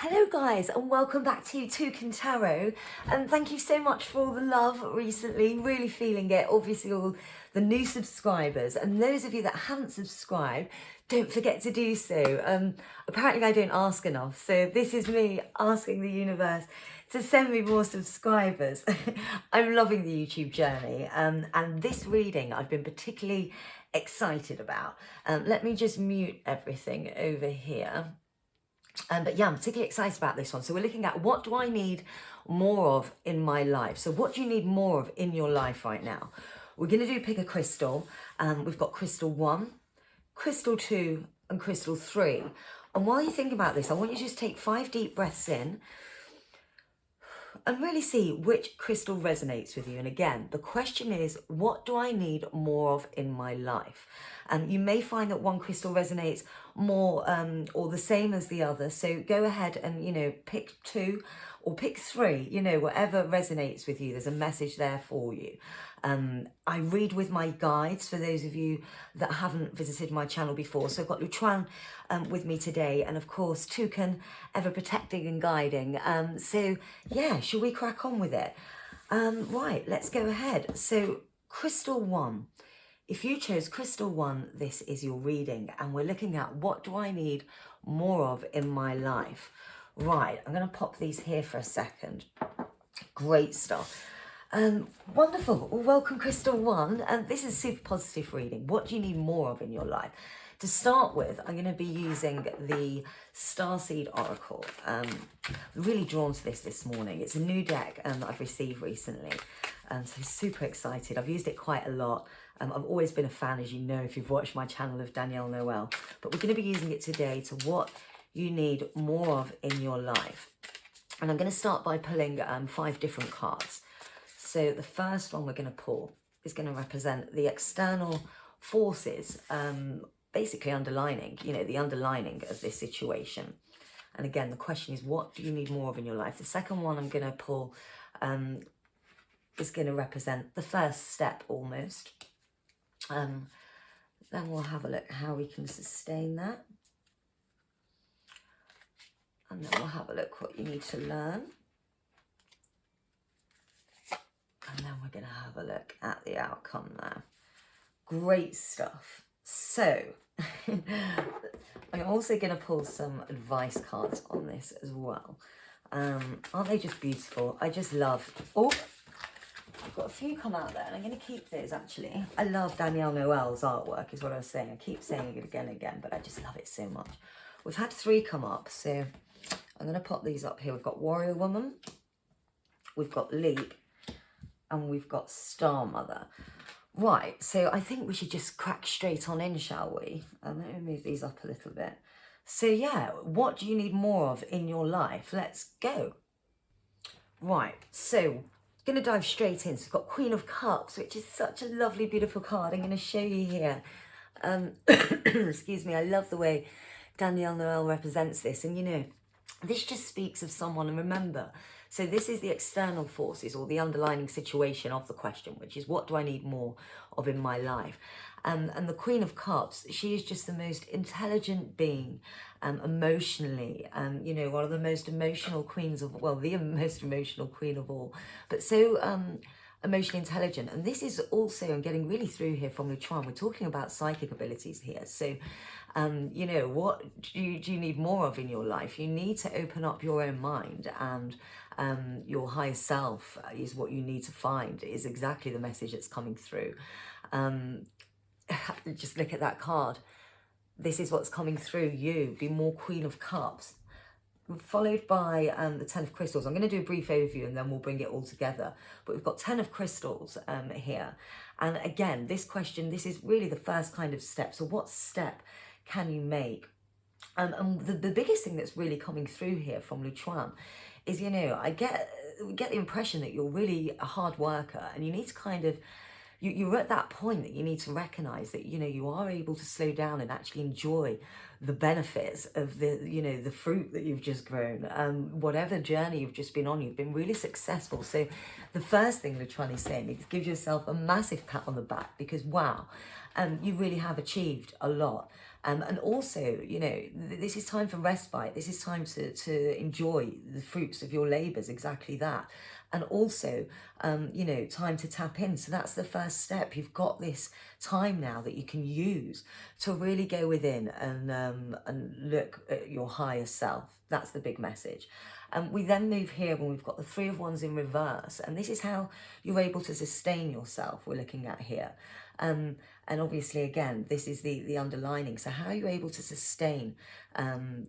Hello guys and welcome back to TOUCAN Tarot, and thank you so much for all the love recently, really feeling it. Obviously all the new subscribers, and those of you that haven't subscribed, don't forget to do so. Apparently I don't ask enough, so this is me asking the universe to send me more subscribers. I'm loving the YouTube journey, and this reading I've been particularly excited about. Let me just mute everything over here. But yeah, I'm particularly excited about this one. So we're looking at, what do I need more of in my life? So what do you need more of in your life right now? We're going to do pick a crystal. We've got crystal 1, crystal 2 and crystal 3. And while you think about this, I want you to just take 5 deep breaths in and really see which crystal resonates with you. And again, the question is, what do I need more of in my life? You may find that one crystal resonates more or the same as the other. So go ahead and, pick 2 or pick 3, whatever resonates with you. There's a message there for you. I read with my guides for those of you that haven't visited my channel before. So I've got Luchuan with me today, and of course Toucan, ever protecting and guiding. So yeah, shall we crack on with it? Right, let's go ahead. So crystal 1. If you chose crystal 1, this is your reading, and we're looking at, what do I need more of in my life? Right, I'm going to pop these here for a second. Great stuff. Wonderful. Well, welcome crystal 1, and this is a super positive reading. What do you need more of in your life? To start with, I'm going to be using the Starseed Oracle. Really drawn to this morning. It's a new deck that I've received recently, so super excited. I've used it quite a lot. I've always been a fan, as you know, if you've watched my channel, of Danielle Noel. But we're going to be using it today to what you need more of in your life. And I'm going to start by pulling 5 different cards. So the first one we're going to pull is going to represent the external forces, basically underlining, the underlining of this situation. And again, the question is, what do you need more of in your life? The second one I'm going to pull is going to represent the first step almost. Then we'll have a look how we can sustain that. And then we'll have a look what you need to learn. And then we're going to have a look at the outcome there. Great stuff. So, I'm also going to pull some advice cards on this as well. Aren't they just beautiful? I just love... Oh, I've got a few come out there, and I'm going to keep those, actually. I love Danielle Noel's artwork, is what I was saying. I keep saying it again and again, but I just love it so much. We've had 3 come up, so I'm going to pop these up here. We've got Warrior Woman, we've got Leap, and we've got Star Mother. Right, so I think we should just crack straight on in, shall we? Let me move these up a little bit. So yeah, what do you need more of in your life? Let's go. Right, so going to dive straight in. So we've got Queen of Cups, which is such a lovely, beautiful card. I'm going to show you here. Excuse me, I love the way Danielle Noel represents this. And this just speaks of someone. And remember, so this is the external forces or the underlying situation of the question, which is, what do I need more of in my life? And the Queen of Cups, she is just the most intelligent being, emotionally, one of the most emotional queens of, well, the most emotional queen of all, but so emotionally intelligent. And this is also, I'm getting really through here from Luchuan, we're talking about psychic abilities here. So, what do you need more of in your life? You need to open up your own mind, and your higher self is what you need to find, is exactly the message that's coming through. Just look at that card. This is what's coming through you. Be more Queen of Cups. Followed by the 10 of Crystals. I'm going to do a brief overview and then we'll bring it all together. But we've got 10 of Crystals here. And again, this question, this is really the first kind of step. So what step can you make? And the biggest thing that's really coming through here from Luchuan is, I get the impression that you're really a hard worker, and you need to kind of, you're at that point that you need to recognize that, you are able to slow down and actually enjoy the benefits of the fruit that you've just grown. Whatever journey you've just been on, you've been really successful. So the first thing Luchuan is saying is, give yourself a massive pat on the back, because wow, you really have achieved a lot. And also, you know, this is time for respite. This is time to enjoy the fruits of your labours, exactly that. And also, you know, time to tap in. So that's the first step. You've got this time now that you can use to really go within and look at your higher self. That's the big message. We then move here when we've got the Three of Wands in reverse, and this is how you're able to sustain yourself, we're looking at here. And obviously, again, this is the underlining. So how are you able to sustain,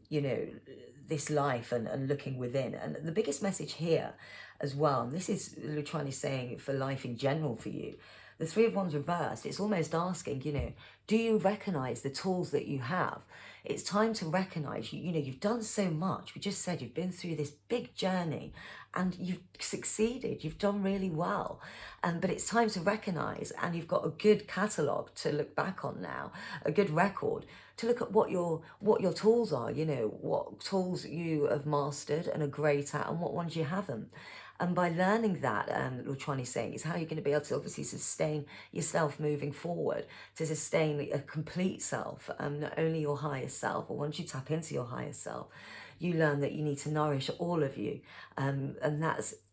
you know, this life and looking within? And the biggest message here as well, and this is Lutrani saying for life in general for you, the Three of Wands reversed, it's almost asking, you know, do you recognize the tools that you have? It's time to recognize, you know, you've done so much. We just said you've been through this big journey and you've succeeded. You've done really well. But it's time to recognize, and you've got a good catalogue to look back on now, a good record to look at what your tools are, you know, what tools you have mastered and are great at and what ones you haven't. And by learning that, Lutrani saying, is how you're going to be able to obviously sustain yourself moving forward, to sustain a complete self, not only your higher self, or once you tap into your higher self, you learn that you need to nourish all of you. And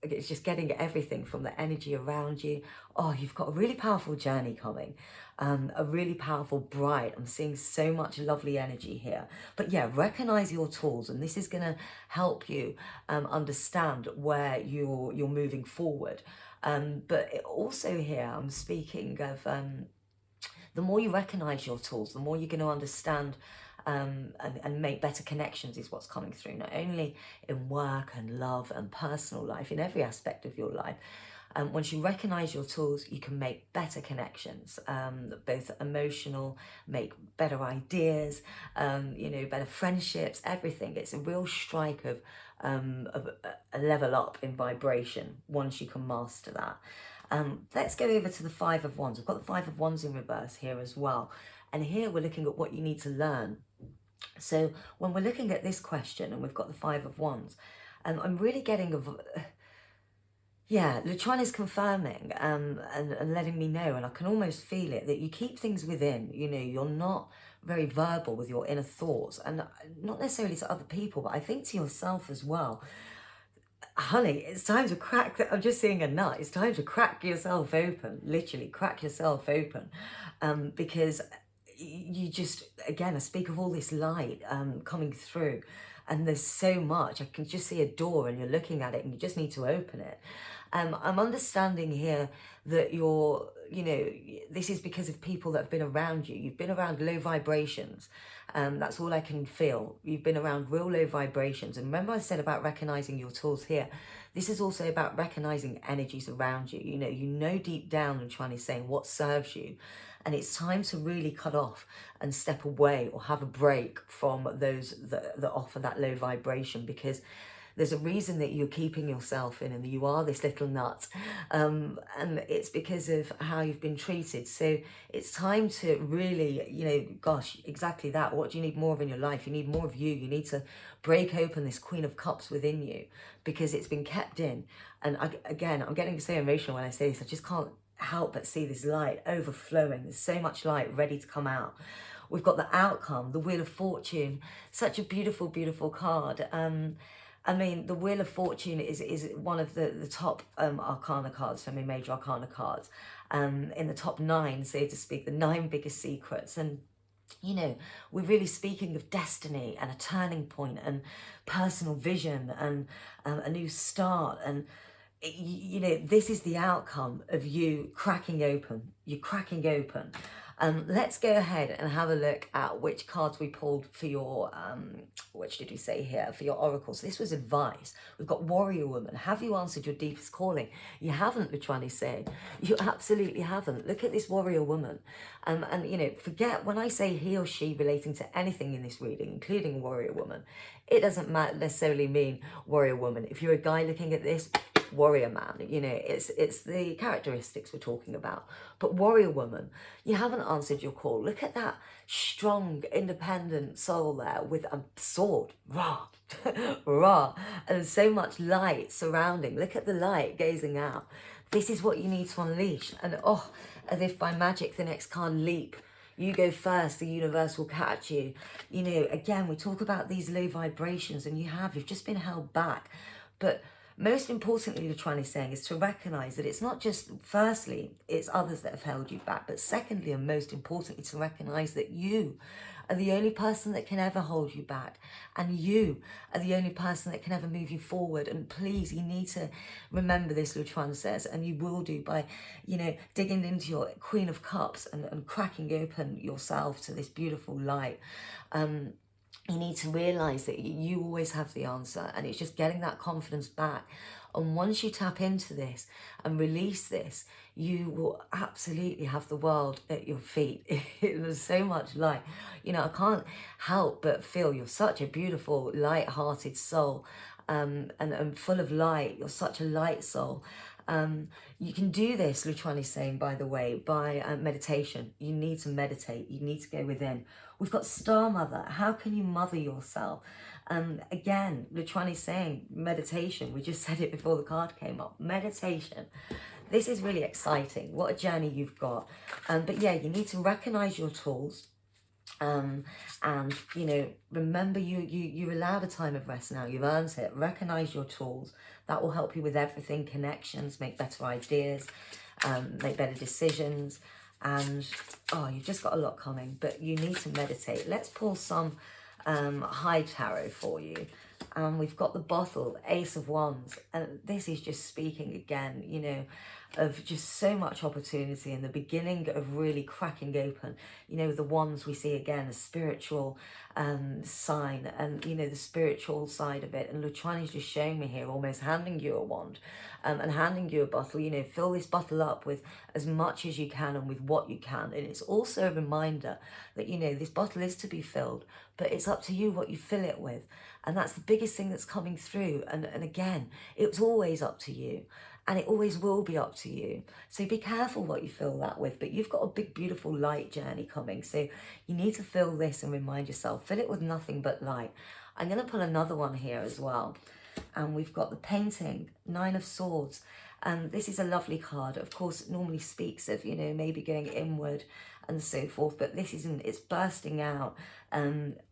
it's just getting everything from the energy around you. Oh, you've got a really powerful journey coming. A really powerful, bright, I'm seeing so much lovely energy here. But yeah, recognize your tools, and this is going to help you understand where you're moving forward. But also here, I'm speaking of the more you recognize your tools, the more you're going to understand and make better connections is what's coming through, not only in work and love and personal life, in every aspect of your life. Once you recognize your tools, you can make better connections, both emotional, make better ideas, you know, better friendships, everything. It's a real strike of a level up in vibration once you can master that. Let's go over to the Five of Wands. We've got the Five of Wands in reverse here as well. And here we're looking at what you need to learn. So when we're looking at this question and we've got the Five of Wands, I'm really getting yeah, Lutrani's confirming and letting me know, and I can almost feel it, that you keep things within. You know, you're not very verbal with your inner thoughts, and not necessarily to other people, but I think to yourself as well. Honey, it's time to crack that. I'm just seeing a nut. It's time to crack yourself open, literally crack yourself open, because you just, again, I speak of all this light coming through, and there's so much. I can just see a door and you're looking at it and you just need to open it. I'm understanding here that you're, you know, this is because of people that have been around you. You've been around low vibrations. That's all I can feel. You've been around real low vibrations. And remember I said about recognizing your tools here. This is also about recognizing energies around you. You know deep down and trying to say what serves you. And it's time to really cut off and step away or have a break from those that offer that low vibration, because there's a reason that you're keeping yourself in and you are this little nut. And it's because of how you've been treated. So it's time to really, you know, gosh, exactly that. What do you need more of in your life? You need more of you. You need to break open this Queen of Cups within you, because it's been kept in. And again, I'm getting so emotional when I say this. I just can't help but see this light overflowing. There's so much light ready to come out. We've got the outcome, the Wheel of Fortune. Such a beautiful, beautiful card. I mean, the Wheel of Fortune is one of the top arcana cards, so major arcana cards, in the top 9, so to speak, the 9 biggest secrets. And, you know, we're really speaking of destiny and a turning point and personal vision and a new start. And, you know, this is the outcome of you cracking open. You're cracking open. Let's go ahead and have a look at which cards we pulled for your, which did we say here, for your oracle. So this was advice. We've got Warrior Woman. Have you answered your deepest calling? You haven't, Lutrani saying. You absolutely haven't. Look at this Warrior Woman. And, you know, forget when I say he or she relating to anything in this reading, including Warrior Woman, it doesn't necessarily mean Warrior Woman. If you're a guy looking at this, warrior man, you know, it's the characteristics we're talking about. But Warrior Woman, you haven't answered your call. Look at that strong, independent soul there with a sword, rah, rah, and so much light surrounding. Look at the light gazing out. This is what you need to unleash. And oh, as if by magic, the next card, Leap. You go first, the universe will catch you. You know, again, we talk about these low vibrations, and you've just been held back. But most importantly, the Trine is saying is to recognize that it's not just, firstly, it's others that have held you back, but secondly, and most importantly, to recognize that you are the only person that can ever hold you back, and you are the only person that can ever move you forward. And please, you need to remember this, Lutran says, and you will do by, you know, digging into your Queen of Cups and cracking open yourself to this beautiful light. You need to realize that you always have the answer, and it's just getting that confidence back. And once you tap into this and release this, you will absolutely have the world at your feet. There's so much light. You know, I can't help but feel you're such a beautiful, light-hearted soul, and full of light. You're such a light soul. You can do this, Lutran is saying, by the way, by meditation. You need to meditate. You need to go within. We've got Star Mother. How can you mother yourself? Again, Lutran is saying meditation. We just said it before the card came up. Meditation. This is really exciting. What a journey you've got. But yeah, you need to recognize your tools. And you know, remember you're allowed a time of rest now. You've earned it. Recognize your tools. That will help you with everything. Connections, make better ideas, make better decisions. And you've just got a lot coming, but you need to meditate. Let's pull some high tarot for you. We've got the bottle, Ace of Wands, and this is just speaking again, you know, of just so much opportunity and the beginning of really cracking open. You know, the wands we see again, a spiritual sign, and you know, the spiritual side of it. And Lutran is just showing me here, almost handing you a wand and handing you a bottle. You know, fill this bottle up with as much as you can and with what you can. And it's also a reminder that, you know, this bottle is to be filled, but it's up to you what you fill it with. And that's the biggest thing that's coming through. And again, it's always up to you. And it always will be up to you. So be careful what you fill that with. But you've got a big, beautiful light journey coming. So you need to fill this and remind yourself, fill it with nothing but light. I'm going to pull another one here as well. And we've got the painting, Nine of Swords. And this is a lovely card. Of course, it normally speaks of, you know, maybe going inward and so forth. But this isn't, it's bursting out.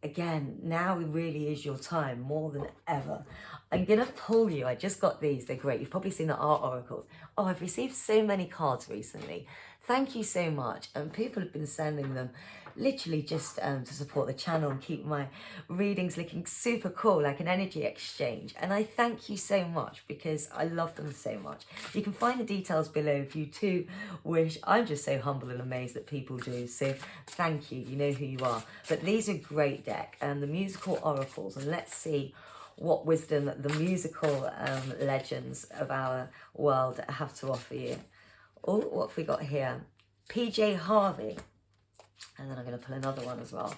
Again, now really is your time more than ever. I'm going to pull you. I just got these. They're great. You've probably seen the art oracles. Oh, I've received so many cards recently. Thank you so much. And people have been sending them literally just to support the channel and keep my readings looking super cool, like an energy exchange. And I thank you so much because I love them so much. You can find the details below if you too wish. I'm just so humble and amazed that people do. So thank you. You know who you are. But these are great deck and the musical oracles. And let's see what wisdom the musical legends of our world have to offer you. Oh, what have we got here? PJ Harvey. And then I'm going to pull another one as well.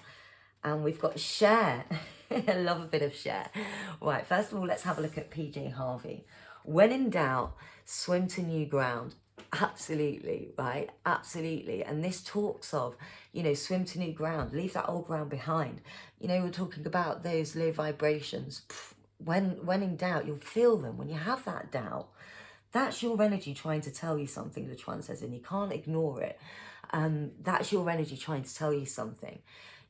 And we've got Cher. I love a bit of Cher. Right, first of all, let's have a look at PJ Harvey. When in doubt, swim to new ground. Absolutely, right? Absolutely. And this talks of, you know, swim to new ground. Leave that old ground behind. You know, we're talking about those low vibrations. When in doubt, you'll feel them. When you have that doubt, that's your energy trying to tell you something, the Tran says, and you can't ignore it. That's your energy trying to tell you something.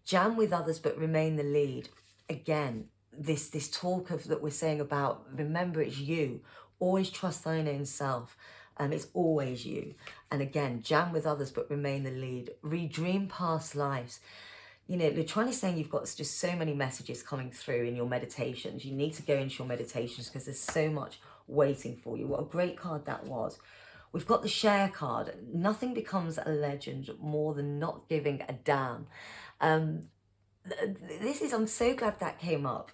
Jam with others, but remain the lead. Again, this talk of that we're saying about, remember it's you. Always trust thine own self. It's always you. And again, jam with others, but remain the lead. Redream past lives. You know, Lutran is saying you've got just so many messages coming through in your meditations. You need to go into your meditations because there's so much waiting for you. What a great card that was. We've got the share card. Nothing becomes a legend more than not giving a damn. I'm so glad that came up.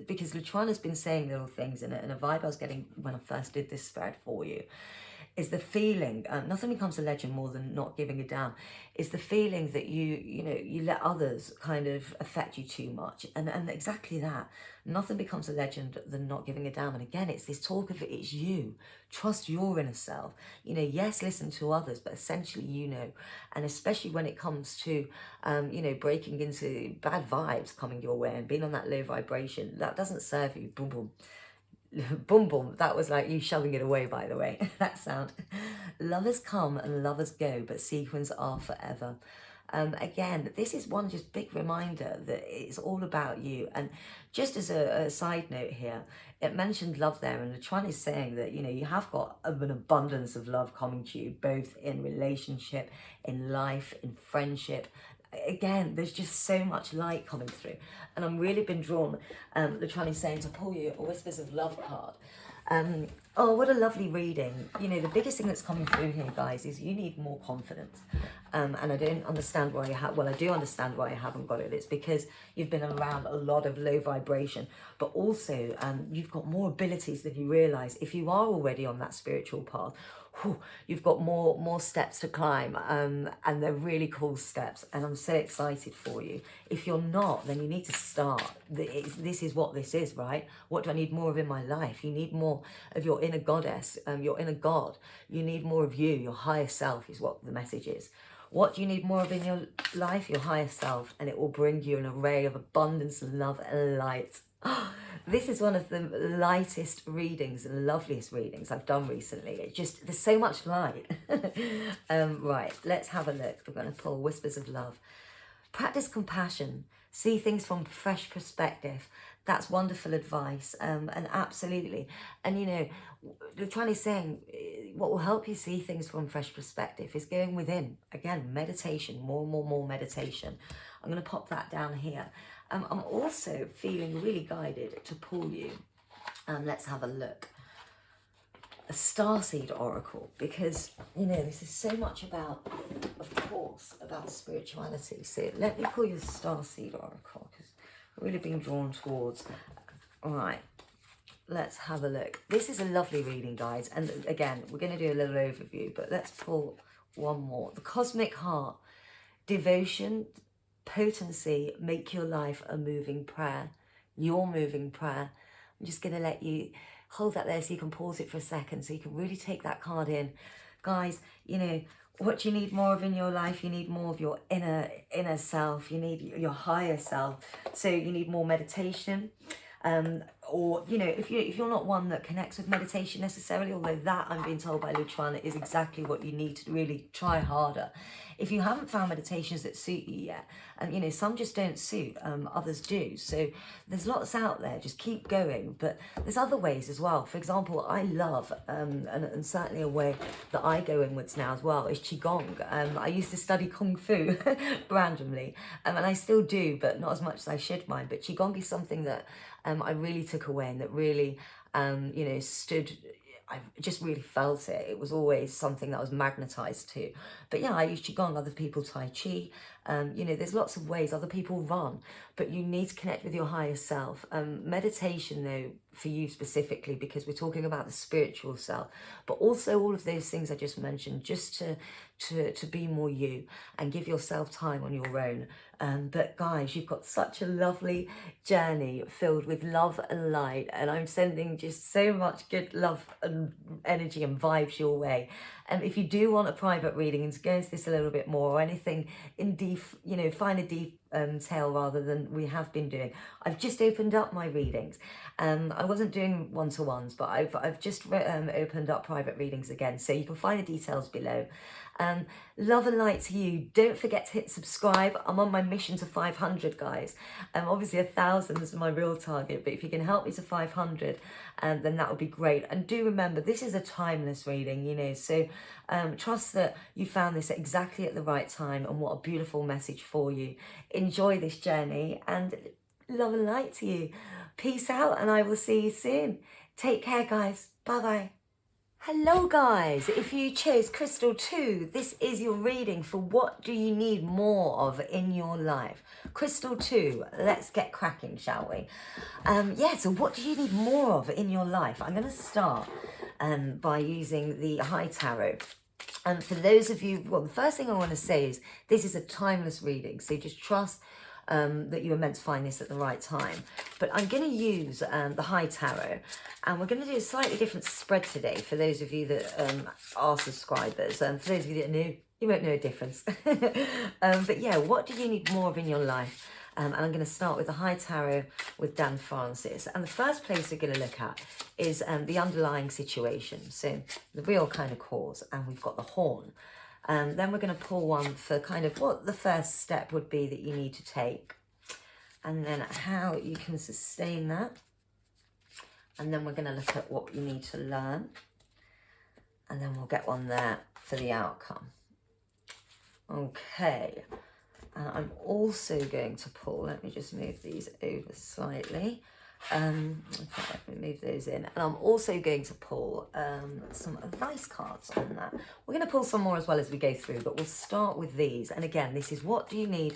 Because Lutran has been saying little things in it, and a vibe I was getting when I first did this spread for you is the feeling, nothing becomes a legend more than not giving a damn, is the feeling that you let others kind of affect you too much. And exactly that. Nothing becomes a legend than not giving a damn. And again, it's this talk of it's you. Trust your inner self. You know, yes, listen to others, but essentially, you know, and especially when it comes to, you know, breaking into bad vibes coming your way and being on that low vibration, that doesn't serve you. Boom, boom. Boom, boom. That was like you shoving it away, by the way. That sound. Lovers come and lovers go, but sequins are forever. Again, this is one just big reminder that it's all about you. And just as a side note here, it mentioned love there, and the Chuan is saying that, you know, you have got an abundance of love coming to you, both in relationship, in life, in friendship. Again, there's just so much light coming through, and I'm really been drawn, the Chuan is saying, to pull you a Whispers of Love card. Oh, what a lovely reading. You know, the biggest thing that's coming through here, guys, is you need more confidence. And I don't understand why you have, well, I do understand why you haven't got it. It's because you've been around a lot of low vibration, but also you've got more abilities than you realize. If you are already on that spiritual path, you've got more steps to climb, and they're really cool steps, and I'm so excited for you. If you're not, then you need to start. This is what this is, right? What do I need more of in my life? You need more of your inner goddess, your inner god. You need more of you, your higher self is what the message is. What do you need more of in your life? Your higher self, and it will bring you an array of abundance, love, and light. This is one of the lightest readings and loveliest readings I've done recently. It just, there's so much light. Right, let's have a look. We're going to pull Whispers of Love. Practice compassion. See things from a fresh perspective. That's wonderful advice. And absolutely. And you know, the Chuan is saying what will help you see things from a fresh perspective is going within. Again, meditation, more meditation. I'm going to pop that down here. I'm also feeling really guided to pull you. Let's have a look. A starseed oracle, because you know this is so much about, of course, about spirituality. So let me pull you a starseed oracle, because I've really been drawn towards. All right, let's have a look. This is a lovely reading, guys, and again we're going to do a little overview, but let's pull one more. The Cosmic Heart. Devotion, potency, make your life a moving prayer. Your moving prayer. I'm just going to let you hold that there so you can pause it for a second, so you can really take that card in. Guys, you know, what you need more of in your life, you need more of your inner self, you need your higher self. So you need more meditation. Or, you know, if you're not one that connects with meditation necessarily, although that, I'm being told by Luchuan, is exactly what you need to really try harder. If you haven't found meditations that suit you yet, and you know, some just don't suit, others do. So there's lots out there, just keep going. But there's other ways as well. For example, I love, and certainly a way that I go inwards now as well, is Qigong. I used to study Kung Fu randomly, and I still do, but not as much as I should mind. But Qigong is something that I really took away, and that really, you know, I just really felt it. It was always something that I was magnetized to. But yeah, I use Qigong, other people Tai Chi. You know, there's lots of ways, other people run, but you need to connect with your higher self. Meditation though, for you specifically, because we're talking about the spiritual self, but also all of those things I just mentioned, just to be more you and give yourself time on your own. But guys, you've got such a lovely journey filled with love and light, and I'm sending just so much good love and energy and vibes your way. And if you do want a private reading and to go into this a little bit more, or anything in deep, you know, finer detail rather than we have been doing, I've just opened up my readings. I wasn't doing one-to-ones, but I've just opened up private readings again, so you can find the details below. Love and light to you. Don't forget to hit subscribe. I'm on my mission to 500, guys. Obviously 1,000 is my real target, but if you can help me to 500, then that would be great. And do remember, this is a timeless reading, you know, so trust that you found this exactly at the right time, and what a beautiful message for you. Enjoy this journey, and love and light to you. Peace out, and I will see you soon. Take care, guys. Bye-bye. Hello guys, if you chose Crystal 2, this is your reading for what do you need more of in your life. Crystal 2, let's get cracking, shall we? Yeah, so what do you need more of in your life? I'm going to start by using the High Tarot. And for those of you, well, the first thing I want to say is this is a timeless reading, so just trust that you were meant to find this at the right time. But I'm going to use the High Tarot, and we're going to do a slightly different spread today for those of you that are subscribers. And for those of you that are new, you won't know a difference. But yeah, what do you need more of in your life? And I'm going to start with the High Tarot with Dan Francis. And the first place we're going to look at is the underlying situation. So the real kind of cause. And we've got the Horn. Then we're going to pull one for kind of what the first step would be that you need to take, and then how you can sustain that. And then we're going to look at what you need to learn, and then we'll get one there for the outcome. Okay, and I'm also going to pull, let me just move these over slightly. In fact, let me move those in. And I'm also going to pull some advice cards on that. We're going to pull some more as well as we go through, but we'll start with these. And again, this is what do you need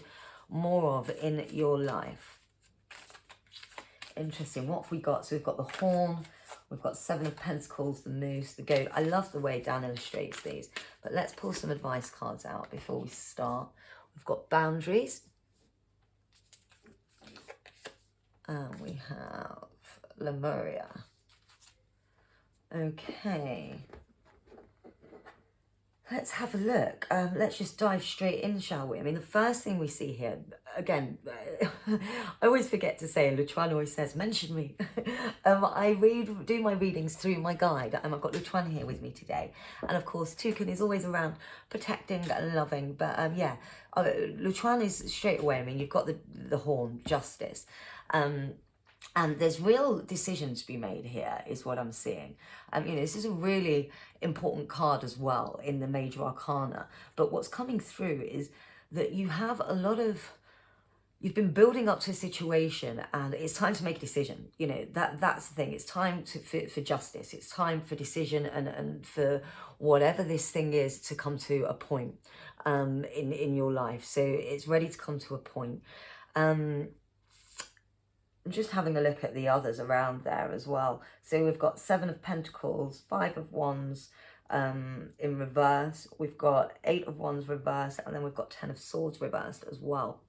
more of in your life? Interesting. What have we got? So we've got the horn, we've got 7 of Pentacles, the moose, the goat. I love the way Dan illustrates these, but let's pull some advice cards out before we start. We've got boundaries. And we have Lemuria. Okay. Let's have a look. Let's just dive straight in, shall we? I mean, the first thing we see here, again, I always forget to say, Luchuan always says, mention me. I do my readings through my guide. I've got Luchuan here with me today. And of course, Toucan is always around protecting and loving. But yeah, Luchuan is straight away. I mean, you've got the horn, justice. And there's real decisions to be made here, is what I'm seeing. You know, this is a really important card as well in the Major Arcana. But what's coming through is that you have a lot of, you've been building up to a situation and it's time to make a decision. You know, that's the thing. It's time for justice. It's time for decision and for whatever this thing is to come to a point in your life. So it's ready to come to a point. I'm just having a look at the others around there as well. So we've got 7 of Pentacles, 5 of Wands in reverse. We've got 8 of Wands reversed, and then we've got 10 of Swords reversed as well.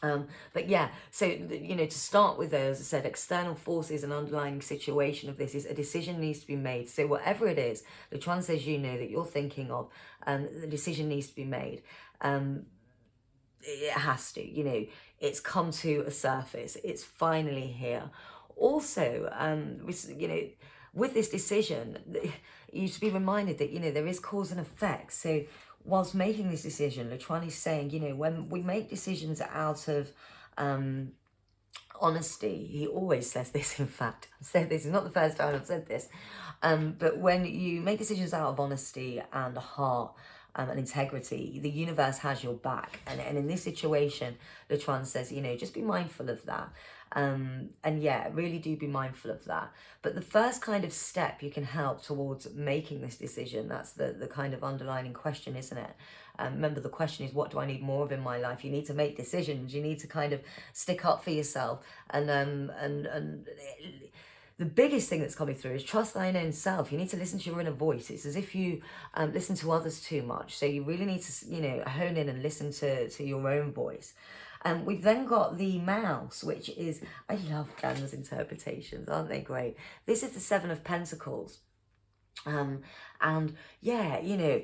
But yeah, so, you know, to start with those, as I said, external forces and underlying situation of this is a decision needs to be made. So whatever it is, the Chuan says, you know, that you're thinking of, the decision needs to be made. It has to, you know, it's come to a surface. It's finally here. Also, you know, with this decision, you should be reminded that, you know, there is cause and effect. So whilst making this decision, Luchuan is saying, you know, when we make decisions out of honesty, he always says this, in fact. I've said this, it's not the first time I've said this, but when you make decisions out of honesty and heart, and integrity, the universe has your back. And in this situation, Luchuan says, you know, just be mindful of that. And yeah, really do be mindful of that. But the first kind of step you can help towards making this decision, that's the kind of underlining question, isn't it? Remember, the question is, what do I need more of in my life? You need to make decisions. You need to kind of stick up for yourself. And the biggest thing that's coming through is trust thine own self. You need to listen to your inner voice. It's as if you listen to others too much. So you really need to, you know, hone in and listen to your own voice. We've then got the mouse, which is, I love Dan's interpretations, aren't they great? This is the 7 of Pentacles. And yeah, you know,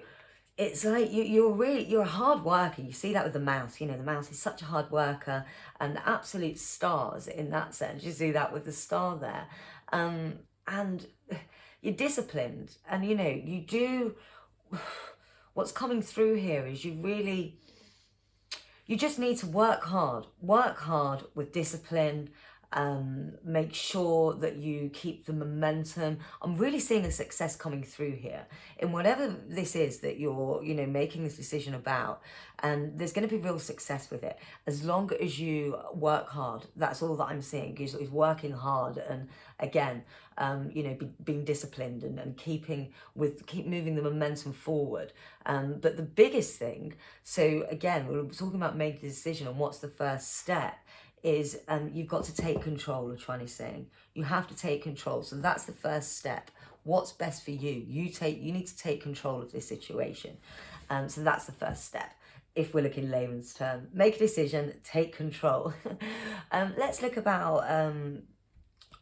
it's like you're a hard worker. You see that with the mouse. You know, the mouse is such a hard worker, and the absolute stars in that sense. You see that with the star there. And you're disciplined, and you know, you do, what's coming through here is you just need to work hard with discipline. Make sure that you keep the momentum. I'm really seeing a success coming through here in whatever this is that you're, you know, making this decision about, and there's going to be real success with it as long as you work hard. That's all that I'm seeing is working hard, and again, you know, being disciplined and keep moving the momentum forward. But the biggest thing, so again, we're talking about making a decision, and what's the first step is you've got to take control. Luchuan is saying you have to take control. So that's the first step. What's best for you? You need to take control of this situation. So that's the first step. If we're looking layman's term, make a decision, take control. Let's look about,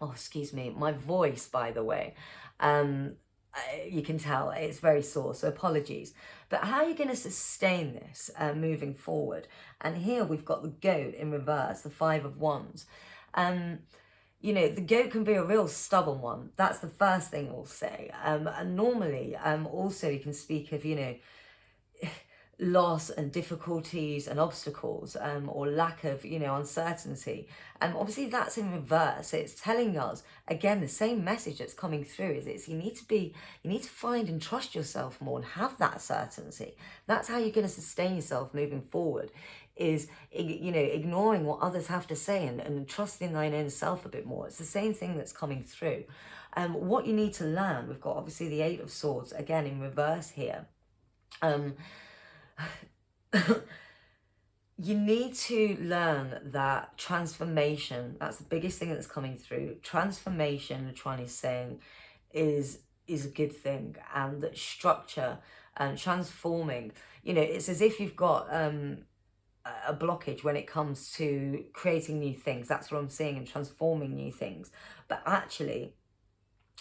oh, excuse me, my voice, by the way. You can tell it's very sore, so apologies. But how are you going to sustain this moving forward? And here we've got the goat in reverse, the 5 of Wands. You know, the goat can be a real stubborn one. That's the first thing we'll say. And normally, also you can speak of, you know, loss and difficulties and obstacles, or lack of, uncertainty. Obviously that's in reverse. It's telling us, again, the same message that's coming through is you need to find and trust yourself more and have that certainty. That's how you're going to sustain yourself moving forward, is, ignoring what others have to say, and trusting thine own self a bit more. It's the same thing that's coming through. What you need to learn, we've got obviously the Eight of Swords, again, in reverse here. You need to learn that transformation, that's the biggest thing that's coming through. Transformation, Chuan is saying, is a good thing, and that structure and transforming, it's as if you've got a blockage when it comes to creating new things. That's what I'm seeing, and transforming new things. But actually,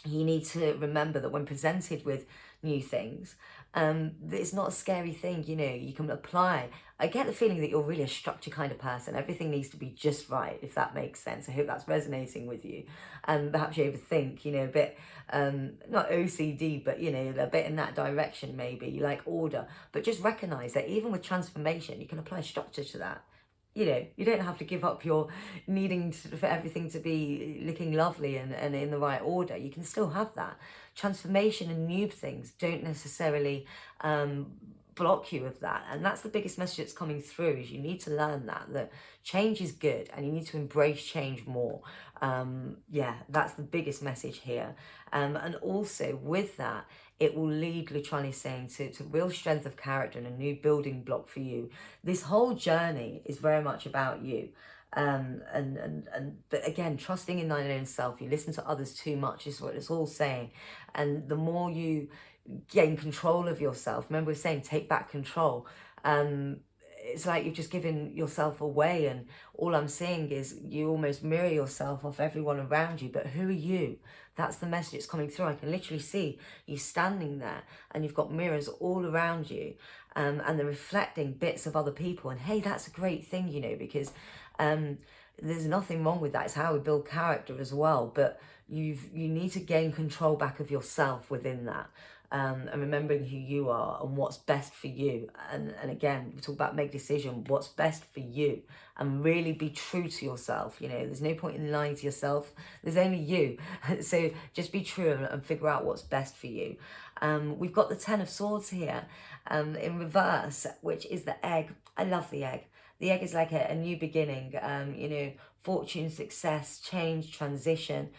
you need to remember that when presented with new things, it's not a scary thing. You can apply. I get the feeling that you're really a structured kind of person. Everything needs to be just right, if that makes sense. I hope that's resonating with you. Perhaps you overthink, a bit, not OCD, but, a bit in that direction maybe. You like order. But just recognise that even with transformation, you can apply structure to that. You don't have to give up your needing for everything to be looking lovely and in the right order. You can still have that. Transformation and new things don't necessarily block you of that. And that's the biggest message that's coming through, is you need to learn that change is good, and you need to embrace change more. That's the biggest message here. And also with that, it will lead, Luciani is saying, to real strength of character and a new building block for you. This whole journey is very much about you. But again, trusting in thine own self. You listen to others too much is what it's all saying. And the more you gain control of yourself, remember we're saying take back control. It's like you've just given yourself away, and all I'm seeing is you almost mirror yourself off everyone around you. But who are you? That's the message that's coming through. I can literally see you standing there, and you've got mirrors all around you, and they're reflecting bits of other people. And hey, that's a great thing, because there's nothing wrong with that. It's how we build character as well. But you need to gain control back of yourself within that. And remembering who you are and what's best for you. And again, we talk about make decision, what's best for you, and really be true to yourself. There's no point in lying to yourself. There's only you. So just be true and figure out what's best for you. We've got the Ten of Swords here in reverse, which is the egg. I love the egg. The egg is like a new beginning, fortune, success, change, transition.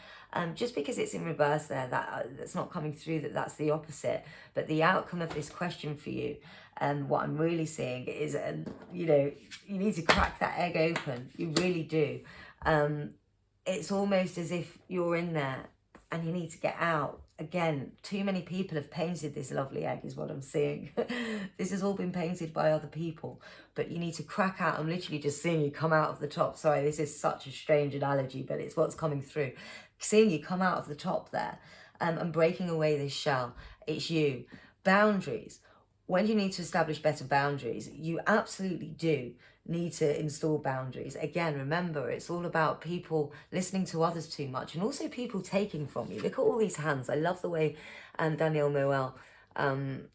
Just because it's in reverse there, that's not coming through, that's the opposite. But the outcome of this question for you, and what I'm really seeing is, you need to crack that egg open. You really do. It's almost as if you're in there and you need to get out. Again, too many people have painted this lovely egg, is what I'm seeing. This has all been painted by other people, but you need to crack out. I'm literally just seeing you come out of the top. Sorry, this is such a strange analogy, but it's what's coming through. Seeing you come out of the top there, and breaking away this shell. It's you. Boundaries. When you need to establish better boundaries, you absolutely do need to install boundaries. Again, remember, it's all about people listening to others too much, and also people taking from you. Look at all these hands. I love the way Danielle Noel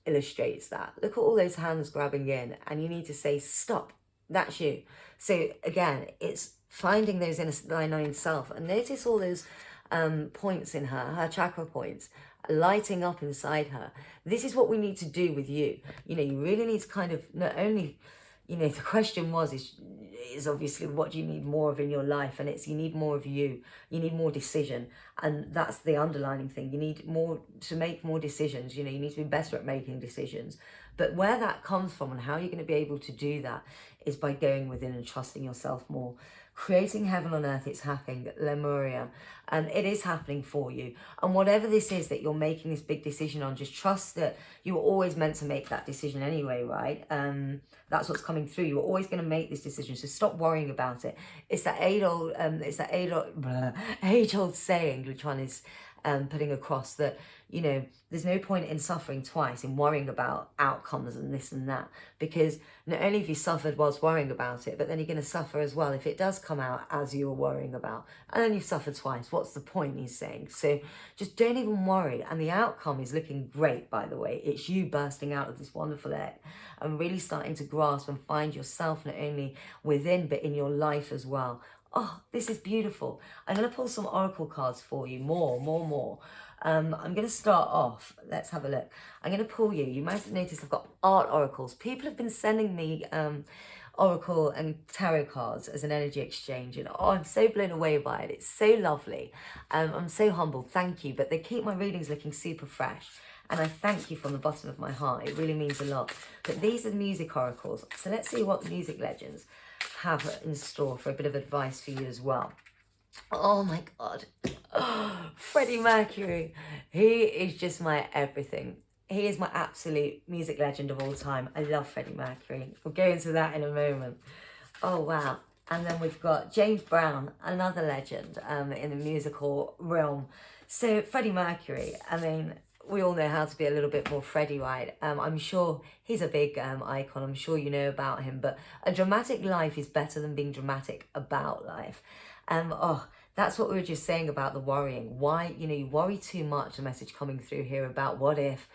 illustrates that. Look at all those hands grabbing in, and you need to say, stop, that's you. So again, it's finding those in thine own self, and notice all those points in her chakra points lighting up inside her. This is what we need to do with you. You really need to kind of not only, the question is obviously what do you need more of in your life, and it's you need more of you. You need more decision, and that's the underlining thing. You need more to make more decisions. You need to be better at making decisions. But where that comes from and how you're going to be able to do that is by going within and trusting yourself more. Creating heaven on earth, it's happening, Lemuria, and it is happening for you. And whatever this is that you're making this big decision on, just trust that you were always meant to make that decision anyway, right? That's what's coming through. You're always going to make this decision, so stop worrying about it. It's that age-old saying, which one is, putting across that, you know, there's no point in suffering twice, in worrying about outcomes and this and that, because not only have you suffered whilst worrying about it, but then you're going to suffer as well if it does come out as you were worrying about, and then you've suffered twice. What's the point, he's saying? So just don't even worry, and the outcome is looking great, by the way. It's you bursting out of this wonderful egg and really starting to grasp and find yourself not only within, but in your life as well. Oh, this is beautiful. I'm going to pull some oracle cards for you, more. I'm going to start off. Let's have a look. I'm going to pull you. You might have noticed I've got art oracles. People have been sending me oracle and tarot cards as an energy exchange, and oh, I'm so blown away by it. It's so lovely. I'm so humbled. Thank you. But they keep my readings looking super fresh, and I thank you from the bottom of my heart. It really means a lot. But these are music oracles. So let's see what the music legends have in store for a bit of advice for you as well. Oh my God. Oh, Freddie Mercury. He is just my everything. He is my absolute music legend of all time. I love Freddie Mercury. We'll go into that in a moment. Oh, wow. And then we've got James Brown, another legend in the musical realm. So Freddie Mercury, I mean, we all know how to be a little bit more Freddie, right? I'm sure he's a big icon. I'm sure you know about him. But a dramatic life is better than being dramatic about life. Oh, that's what we were just saying about the worrying. Why, you know, you worry too much, a message coming through here about what if,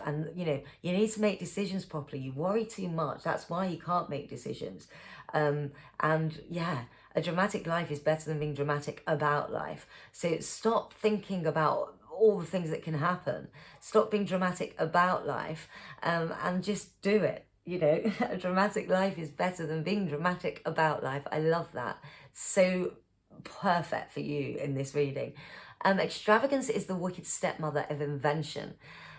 and, you know, you need to make decisions properly. You worry too much. That's why you can't make decisions. And yeah, a dramatic life is better than being dramatic about life. So stop thinking about all the things that can happen. Stop being dramatic about life and just do it. You know, a dramatic life is better than being dramatic about life. I love that. So perfect for you in this reading. Extravagance is the wicked stepmother of invention.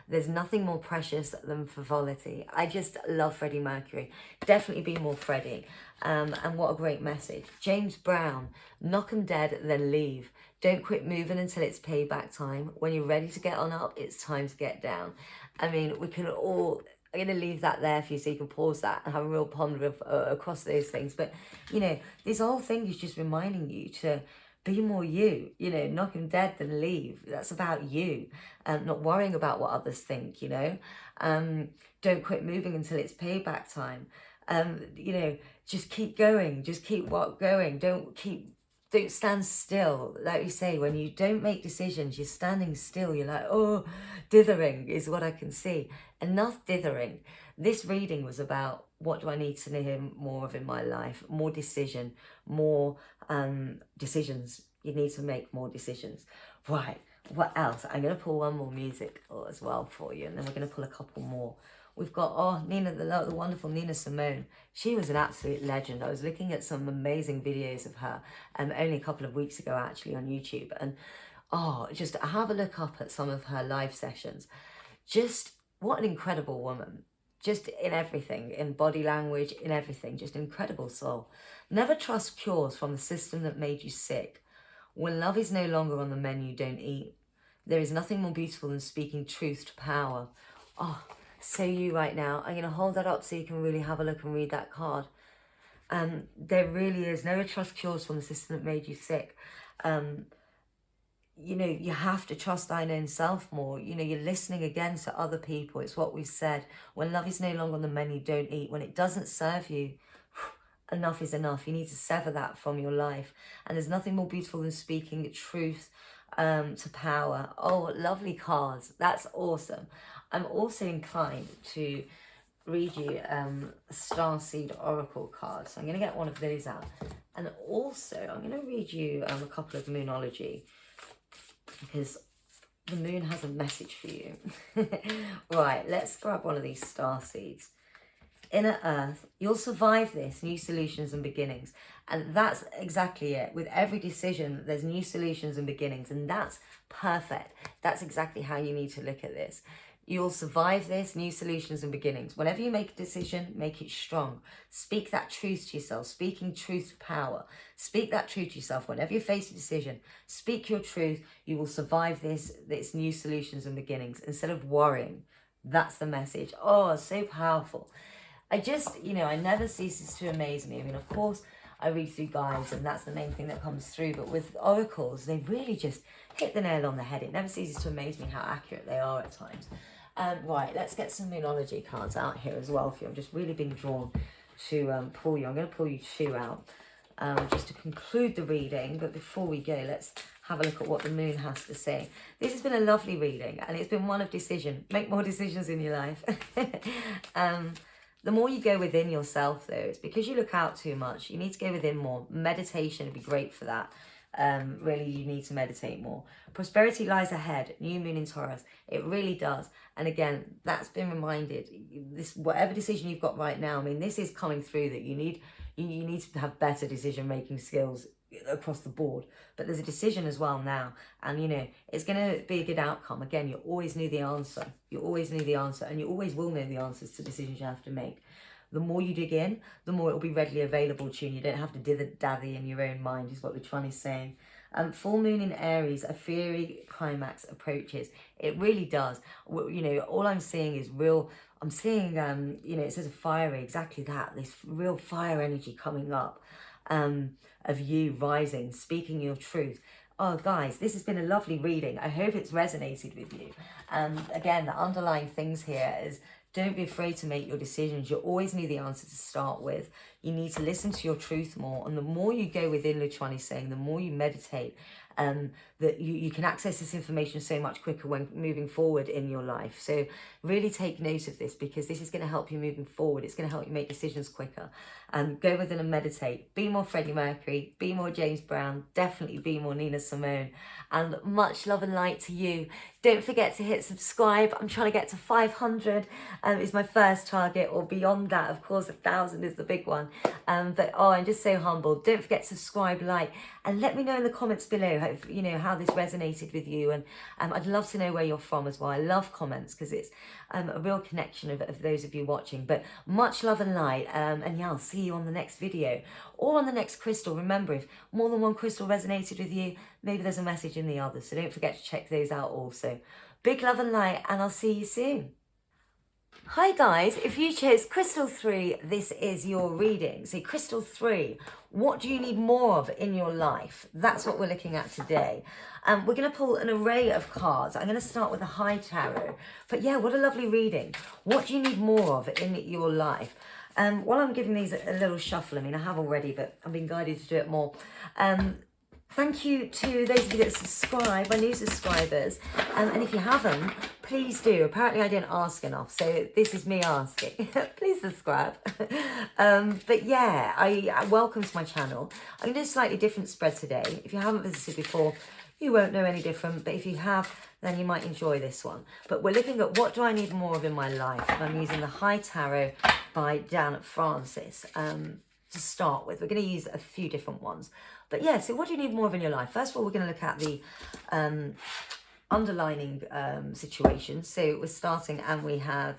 There's nothing more precious than frivolity. I just love Freddie Mercury. Definitely be more Freddie. And what a great message. James Brown, knock 'em dead, then leave. Don't quit moving until it's payback time. When you're ready to get on up, it's time to get down. I mean, we can all... I'm going to leave that there for you so you can pause that and have a real ponder of, across those things. But, you know, this whole thing is just reminding you to be more you. You know, knock him dead, then leave. That's about you. Not worrying about what others think, you know. Don't quit moving until it's payback time. You know, just keep going. Just keep going. Don't stand still. Like you say, when you don't make decisions, you're standing still. You're like, oh, dithering is what I can see. Enough dithering. This reading was about what do I need to know more of in my life? More decision, more decisions. You need to make more decisions. Right, what else? I'm going to pull one more music as well for you, and then we're going to pull a couple more. We've got, oh, Nina, the wonderful Nina Simone. She was an absolute legend. I was looking at some amazing videos of her only a couple of weeks ago, actually, on YouTube. And, oh, just have a look up at some of her live sessions. Just what an incredible woman. Just in everything, in body language, in everything. Just incredible soul. Never trust cures from the system that made you sick. When love is no longer on the menu, don't eat. There is nothing more beautiful than speaking truth to power. Oh, so you right now. I'm going to hold that up so you can really have a look and read that card. There really is. Never trust cures from the system that made you sick. You know, you have to trust thine own self more. You know, you're listening again to other people. It's what we've said. When love is no longer on the menu, don't eat. When it doesn't serve you, enough is enough. You need to sever that from your life. And there's nothing more beautiful than speaking truth to power. Oh, lovely cards. That's awesome. I'm also inclined to read you a Starseed Oracle card. So I'm going to get one of those out. And also, I'm going to read you a couple of Moonology, because the moon has a message for you. Right, let's grab one of these star seeds. Inner Earth, you'll survive this, new solutions and beginnings. And that's exactly it. With every decision, there's new solutions and beginnings. And that's perfect. That's exactly how you need to look at this. You'll survive this, new solutions and beginnings. Whenever you make a decision, make it strong. Speak that truth to yourself. Speaking truth to power. Speak that truth to yourself. Whenever you face a decision, speak your truth. You will survive this new solutions and beginnings. Instead of worrying. That's the message. Oh, so powerful. I just, you know, I never ceases to amaze me. I mean, of course, I read through guides, and that's the main thing that comes through. But with oracles, they really just hit the nail on the head. It never ceases to amaze me how accurate they are at times. Right, let's get some Moonology cards out here as well for you. I'm just really being drawn to pull you. I'm going to pull you 2 out just to conclude the reading. But before we go, let's have a look at what the moon has to say. This has been a lovely reading, and it's been one of decision. Make more decisions in your life. The more you go within yourself, though, it's because you look out too much. You need to go within more. Meditation would be great for that. Really, you need to meditate more. Prosperity lies ahead. New moon in Taurus. It really does. And again, that's been reminded. This, whatever decision you've got right now, I mean, this is coming through that you need to have better decision-making skills across the board. But there's a decision as well now. And, you know, it's going to be a good outcome. Again, you always knew the answer. You always knew the answer. And you always will know the answers to decisions you have to make. The more you dig in, the more it will be readily available to you. You don't have to dither-dather in your own mind, is what the Chuan is saying. Full moon in Aries, a fiery climax approaches. It really does. You know, all I'm seeing is real. I'm seeing, you know, it says a fiery, exactly that. This real fire energy coming up of you rising, speaking your truth. Oh, guys, this has been a lovely reading. I hope it's resonated with you. Again, the underlying things here is don't be afraid to make your decisions. You always knew the answer to start with. You need to listen to your truth more. And the more you go within, Luchuan is saying, the more you meditate, that you can access this information so much quicker when moving forward in your life. So really take note of this, because this is going to help you moving forward. It's going to help you make decisions quicker. Go within and meditate. Be more Freddie Mercury. Be more James Brown. Definitely be more Nina Simone. And much love and light to you. Don't forget to hit subscribe. I'm trying to get to 500 is my first target, or beyond that. Of course, 1,000 is the big one. But oh, I'm just so humbled. Don't forget to subscribe, like, and let me know in the comments below how, you know, how this resonated with you. And I'd love to know where you're from as well. I love comments because it's a real connection of those of you watching. But much love and light. And yeah, I'll see you on the next video or on the next crystal. Remember, if more than one crystal resonated with you, maybe there's a message in the other. So don't forget to check those out also. Big love and light, and I'll see you soon. Hi guys, if you chose Crystal 3, this is your reading. So Crystal 3, what do you need more of in your life? That's what we're looking at today. We're going to pull an array of cards. I'm going to start with the High Tarot. But yeah, what a lovely reading. What do you need more of in your life? While I'm giving these a little shuffle, I mean, I have already, but I'm being guided to do it more. Thank you to those of you that subscribe, my new subscribers. And if you haven't, please do. Apparently I didn't ask enough, so this is me asking. Please subscribe. But yeah, I welcome to my channel. I'm going to do a slightly different spread today. If you haven't visited before, you won't know any different. But if you have, then you might enjoy this one. But we're looking at what do I need more of in my life. And I'm using the High Tarot by Dan Francis to start with. We're going to use a few different ones. But yeah, so what do you need more of in your life? First of all, we're going to look at the underlining situation. So we're starting, and we have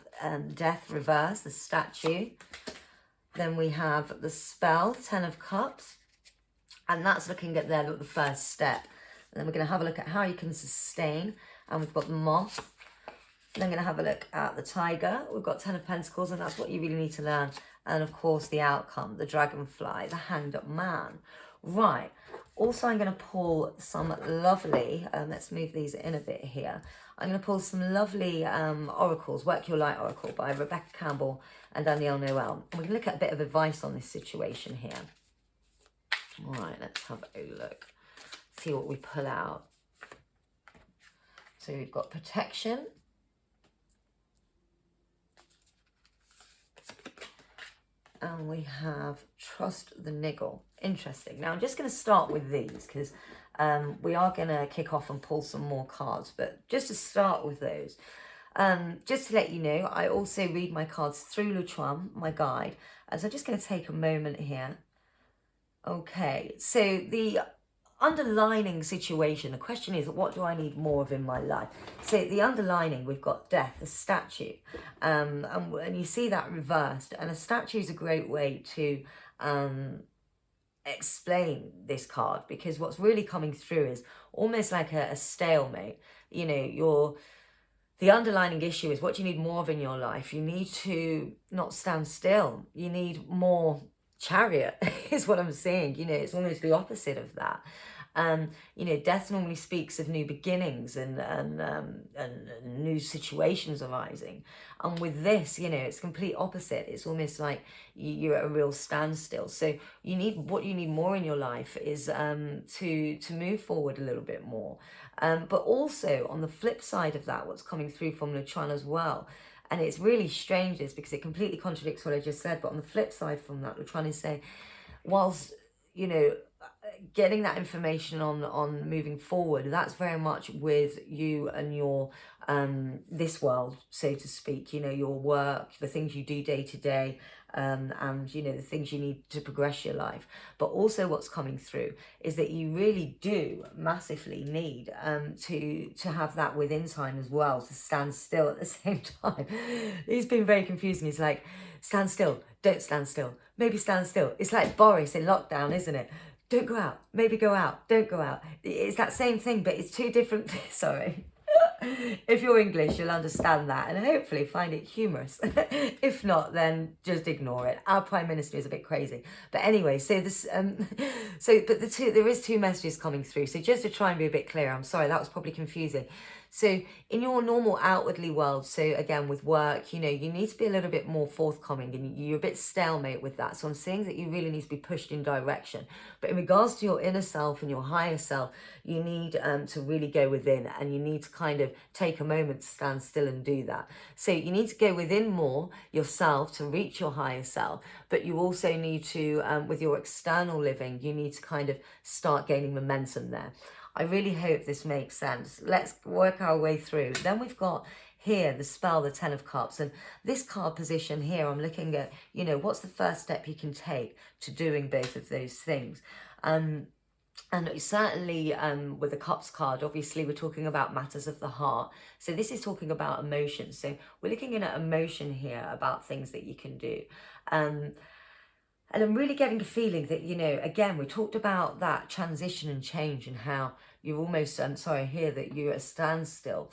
death reverse, the statue. Then we have the spell, 10 of Cups. And that's looking at the first step. And then we're going to have a look at how you can sustain. And we've got the moth. Then I'm going to have a look at the tiger. We've got 10 of Pentacles, and that's what you really need to learn. And of course, the outcome, the dragonfly, the hanged up man. Right. Also, I'm going to pull some lovely, let's move these in a bit here. I'm going to pull some lovely oracles, Work Your Light Oracle by Rebecca Campbell and Danielle Noel. And we're going to look at a bit of advice on this situation here. All right, let's have a look. See what we pull out. So we've got protection. And we have trust the niggle. Interesting. Now, I'm just going to start with these because we are going to kick off and pull some more cards. But just to start with those, just to let you know, I also read my cards through Luchuan, my guide. So I'm just going to take a moment here. Okay, so the underlining situation, the question is, what do I need more of in my life? So the underlining, we've got death, a statue, and you see that reversed, and a statue is a great way to explain this card, because what's really coming through is almost like a stalemate. You know, the underlining issue is what you need more of in your life. You need to not stand still. You need more Chariot is what I'm seeing. You know, it's almost the opposite of that. You know, death normally speaks of new beginnings and new situations arising. And with this, you know, it's complete opposite. It's almost like you're at a real standstill. So what you need more in your life is to move forward a little bit more. But also on the flip side of that, what's coming through from Luchuan as well, and it's really strange this because it completely contradicts what I just said, but on the flip side from that, we're trying to say, whilst, you know, getting that information on moving forward, that's very much with you and your this world, so to speak, you know, your work, the things you do day to day, and you know, the things you need to progress your life. But also what's coming through is that you really do massively need to have that within time as well, to stand still at the same time. He's been very confusing. He's like, stand still, don't stand still, maybe stand still. It's like Boris in lockdown, isn't it? Don't go out, maybe go out, don't go out. It's that same thing, but it's two different sorry. If you're English, you'll understand that and hopefully find it humorous. If not, then just ignore it. Our Prime Minister is a bit crazy. But anyway, so this, there is two messages coming through. So just to try and be a bit clearer, I'm sorry, that was probably confusing. So in your normal outwardly world, so again with work, you know, you need to be a little bit more forthcoming and you're a bit stalemate with that. So I'm saying that you really need to be pushed in direction. But in regards to your inner self and your higher self, you need to really go within, and you need to kind of take a moment to stand still and do that. So you need to go within more yourself to reach your higher self, but you also need to, with your external living, you need to kind of start gaining momentum there. I really hope this makes sense. Let's work our way through. Then we've got here the spell, the 10 of Cups, and this card position here, I'm looking at, you know, what's the first step you can take to doing both of those things. And certainly with the Cups card, obviously we're talking about matters of the heart. So this is talking about emotions. So we're looking at emotion here about things that you can do. And I'm really getting the feeling that, you know, again, we talked about that transition and change and how you're almost, sorry, here that you're at a standstill.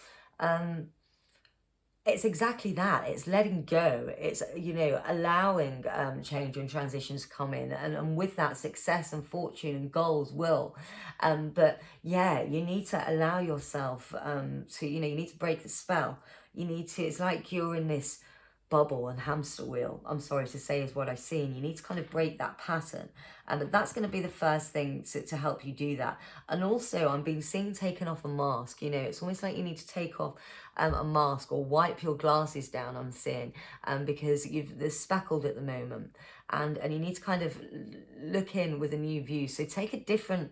It's exactly that. It's letting go. It's, you know, allowing change and transitions to come in. And with that, success and fortune and goals will. But yeah, you need to allow yourself to, you know, you need to break the spell. You need to, it's like you're in this bubble and hamster wheel, I'm sorry to say, is what I see, and you need to kind of break that pattern, and that's going to be the first thing to help you do that. And also I'm being seen taking off a mask. You know, it's almost like you need to take off a mask or wipe your glasses down, I'm seeing, because they're speckled at the moment, and you need to kind of look in with a new view. So take a different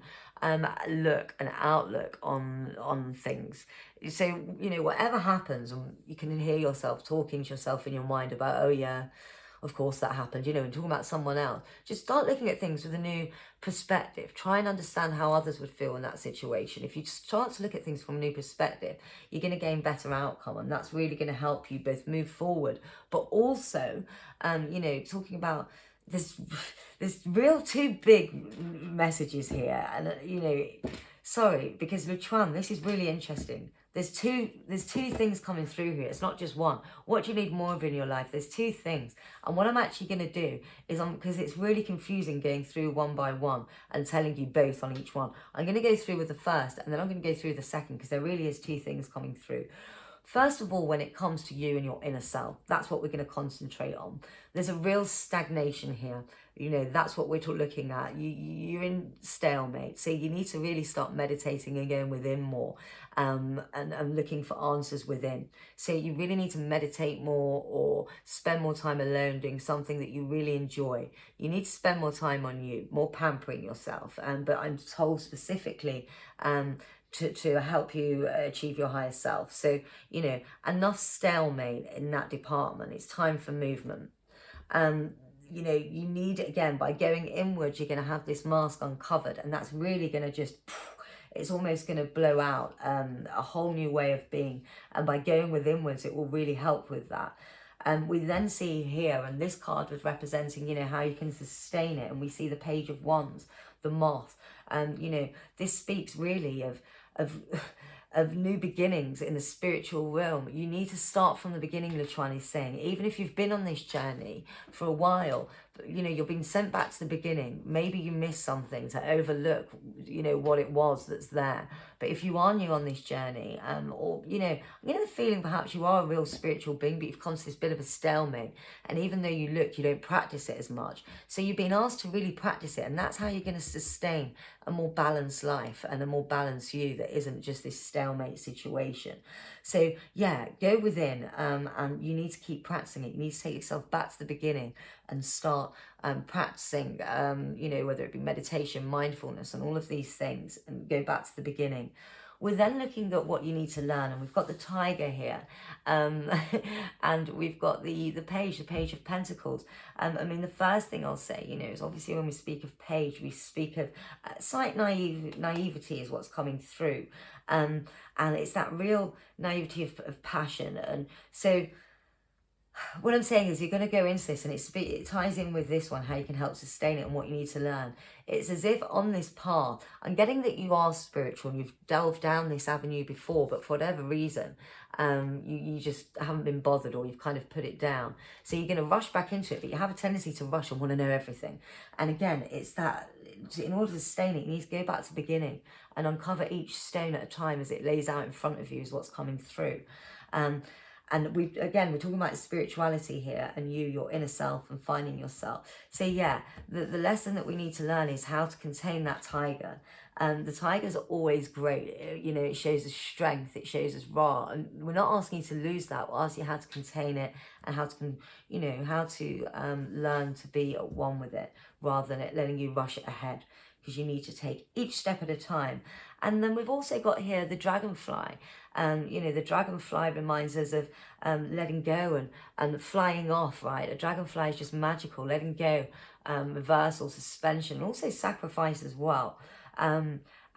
look and outlook on things. So, you know, whatever happens, you can hear yourself talking to yourself in your mind about, oh yeah, of course that happened, you know, and talking about someone else. Just start looking at things with a new perspective. Try and understand how others would feel in that situation. If you start to look at things from a new perspective, you're going to gain better outcome, and that's really going to help you both move forward, but also, you know, talking about there's real two big messages here, and you know, sorry, because Luchuan, this is really interesting. There's two things coming through here. It's not just one. What do you need more of in your life? There's two things. And what I'm actually going to do is, because it's really confusing going through one by one and telling you both on each one, I'm going to go through with the first, and then I'm going to go through the second, because there really is two things coming through. First of all, when it comes to you and your inner self, that's what we're going to concentrate on. There's a real stagnation here. You know, that's what we're looking at. You're in stalemate. So you need to really start meditating and going within more, and looking for answers within. So you really need to meditate more or spend more time alone doing something that you really enjoy. You need to spend more time on you, more pampering yourself. But I'm told specifically, to help you achieve your higher self. So, you know, enough stalemate in that department. It's time for movement. You know, you need, again, by going inwards, you're going to have this mask uncovered, and that's really going to just, it's almost going to blow out a whole new way of being. And by going with inwards, it will really help with that. And we then see here, and this card was representing, you know, how you can sustain it. And we see the Page of Wands, the Moth. You know, this speaks really of new beginnings in the spiritual realm. You need to start from the beginning, Luchuan is saying. Even if you've been on this journey for a while, you know, you're being sent back to the beginning. Maybe you missed something, to overlook, you know, what it was that's there. But if you are new on this journey, or, you know, I'm getting the feeling perhaps you are a real spiritual being, but you've come to this bit of a stalemate. And even though you look, you don't practice it as much. So you've been asked to really practice it. And that's how you're going to sustain a more balanced life and a more balanced you that isn't just this stalemate situation. So yeah, go within, and you need to keep practicing it. You need to take yourself back to the beginning and start practicing, you know, whether it be meditation, mindfulness, and all of these things, and go back to the beginning. We're then looking at what you need to learn, and we've got the tiger here, and we've got the page of Pentacles. I mean, the first thing I'll say, you know, is obviously when we speak of page, we speak of slight naivety is what's coming through, and it's that real naivety of passion. And so what I'm saying is you're going to go into this, and it ties in with this one, how you can help sustain it and what you need to learn. It's as if on this path, I'm getting that you are spiritual and you've delved down this avenue before, but for whatever reason, you just haven't been bothered, or you've kind of put it down. So you're going to rush back into it, but you have a tendency to rush and want to know everything. And again, it's that in order to sustain it, you need to go back to the beginning and uncover each stone at a time as it lays out in front of you is what's coming through. And we're talking about spirituality here, and your inner self and finding yourself. So yeah, the lesson that we need to learn is how to contain that tiger. The tigers are always great. You know, it shows us strength, it shows us raw. And we're not asking you to lose that. We're asking you how to contain it and how to, you know, how to learn to be at one with it rather than it letting you rush it ahead, because you need to take each step at a time. And then we've also got here the dragonfly. You know, the dragonfly reminds us of letting go and flying off, right? A dragonfly is just magical, letting go, reversal, suspension, and also sacrifice as well.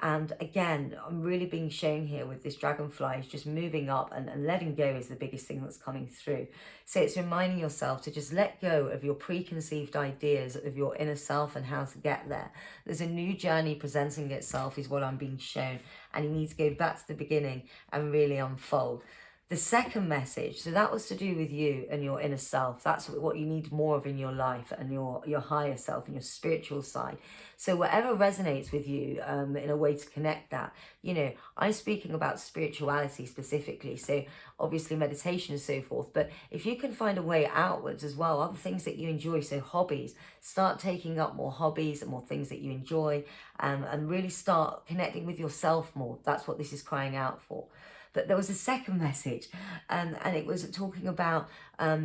And again, I'm really being shown here with this dragonfly is just moving up, and letting go is the biggest thing that's coming through. So it's reminding yourself to just let go of your preconceived ideas of your inner self and how to get there. There's a new journey presenting itself is what I'm being shown, and you need to go back to the beginning and really unfold. The second message, so that was to do with you and your inner self. That's what you need more of in your life, and your higher self and your spiritual side. So whatever resonates with you in a way to connect that, you know, I'm speaking about spirituality specifically. So obviously meditation and so forth. But if you can find a way outwards as well, other things that you enjoy, so hobbies, start taking up more hobbies and more things that you enjoy, and really start connecting with yourself more. That's what this is crying out for. But there was a second message, and it was talking about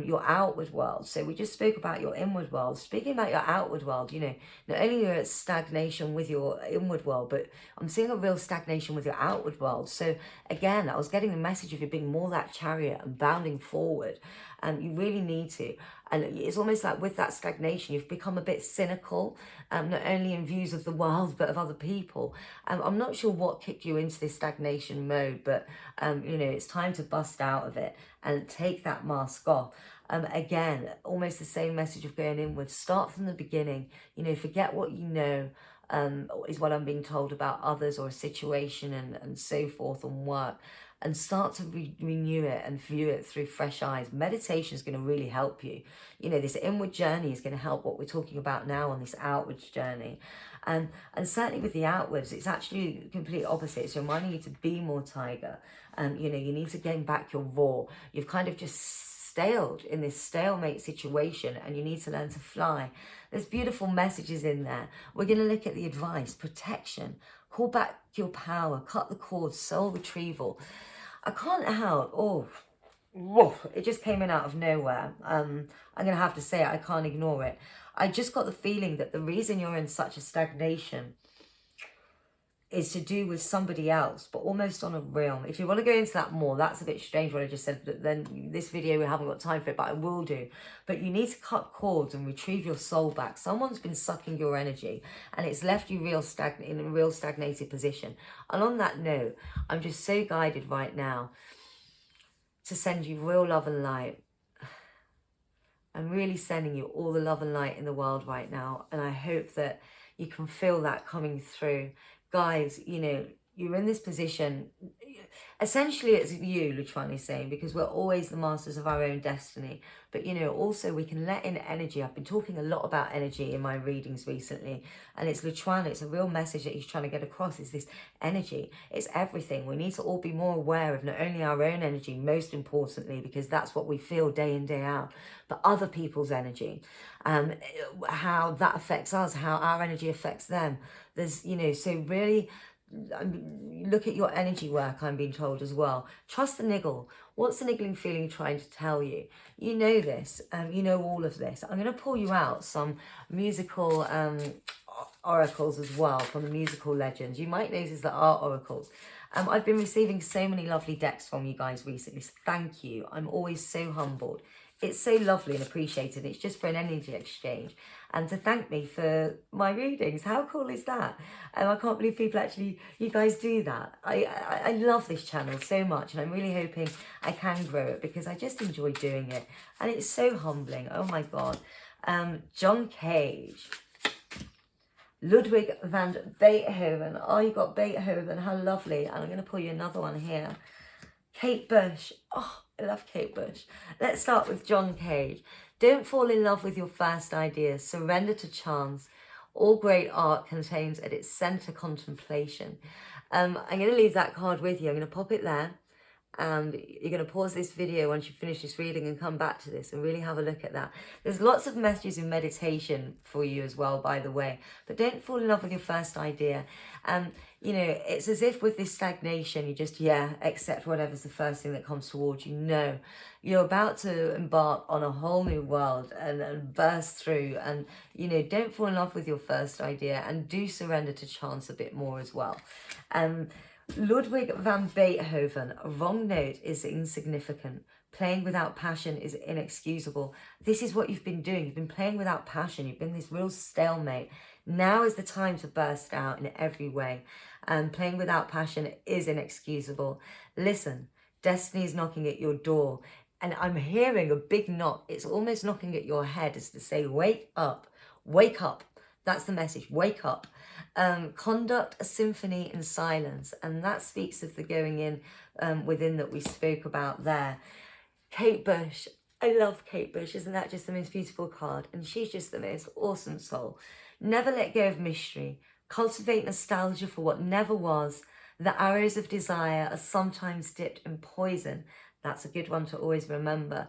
your outward world. So we just spoke about your inward world. Speaking about your outward world, you know, not only you're at stagnation with your inward world, but I'm seeing a real stagnation with your outward world. So again, I was getting the message of you being more that chariot and bounding forward, and you really need to. And it's almost like with that stagnation, you've become a bit cynical, not only in views of the world, but of other people. I'm not sure what kicked you into this stagnation mode, but, you know, it's time to bust out of it and take that mask off. Again, almost the same message of going inward. Start from the beginning, you know, forget what you know, is what I'm being told about others or a situation and so forth, and work. And start to renew it and view it through fresh eyes. Meditation is going to really help you. You know, this inward journey is going to help what we're talking about now on this outwards journey. And certainly with the outwards, it's actually the complete opposite. It's reminding you to be more tiger. You know, you need to gain back your roar. You've kind of just staled in this stalemate situation, and you need to learn to fly. There's beautiful messages in there. We're going to look at the advice, protection, call back your power, cut the cords, soul retrieval. I can't help, it just came in out of nowhere. I'm going to have to say it, I can't ignore it. I just got the feeling that the reason you're in such a stagnation is to do with somebody else, but almost on a realm. If you want to go into that more, that's a bit strange what I just said, but then this video, we haven't got time for it, but I will do. But you need to cut cords and retrieve your soul back. Someone's been sucking your energy, and it's left you in a real stagnated position. And on that note, I'm just so guided right now to send you real love and light. I'm really sending you all the love and light in the world right now, and I hope that you can feel that coming through. Guys, you know, you're in this position. essentially it's you, Luchuan is saying, because we're always the masters of our own destiny. But, you know, also we can let in energy. I've been talking a lot about energy in my readings recently, and it's Luchuan, it's a real message that he's trying to get across, is this energy. It's everything. We need to all be more aware of not only our own energy, most importantly, because that's what we feel day in, day out, but other people's energy, how that affects us, how our energy affects them. There's, you know, so really look at your energy work, I'm being told as well. Trust the niggle. What's the niggling feeling trying to tell you? You know this, you know all of this. I'm going to pull you out some musical oracles as well from the musical legends. You might notice that are oracles. I've been receiving so many lovely decks from you guys recently, so thank you. I'm always so humbled. It's so lovely and appreciated. It's just for an energy exchange and to thank me for my readings. How cool is that? I can't believe people actually, you guys do that. I love this channel so much, and I'm really hoping I can grow it because I just enjoy doing it. And it's so humbling. Oh my God. John Cage. Ludwig van Beethoven. Oh, you got Beethoven. How lovely. And I'm going to pull you another one here. Kate Bush. Oh, I love Kate Bush. Let's start with John Cage. Don't fall in love with your first idea. Surrender to chance. All great art contains at its center contemplation. I'm going to leave that card with you. I'm going to pop it there. And you're going to pause this video once you finish this reading and come back to this and really have a look at that. There's lots of messages in meditation for you as well, by the way. But don't fall in love with your first idea. You know, it's as if with this stagnation, you just, accept whatever's the first thing that comes towards you. No, you're about to embark on a whole new world and burst through. And, you know, don't fall in love with your first idea and do surrender to chance a bit more as well. Ludwig van Beethoven, a wrong note is insignificant. Playing without passion is inexcusable. This is what you've been doing. You've been playing without passion. You've been this real stalemate. Now is the time to burst out in every way. Playing without passion is inexcusable. Listen, destiny is knocking at your door. And I'm hearing a big knock. It's almost knocking at your head as to say, wake up, wake up. That's the message, wake up. Conduct a symphony in silence, and that speaks of the going in within that we spoke about there. Kate Bush, I love Kate Bush. Isn't that just the most beautiful card? And she's just the most awesome soul. Never let go of mystery. Cultivate nostalgia for what never was. The arrows of desire are sometimes dipped in poison. That's a good one to always remember.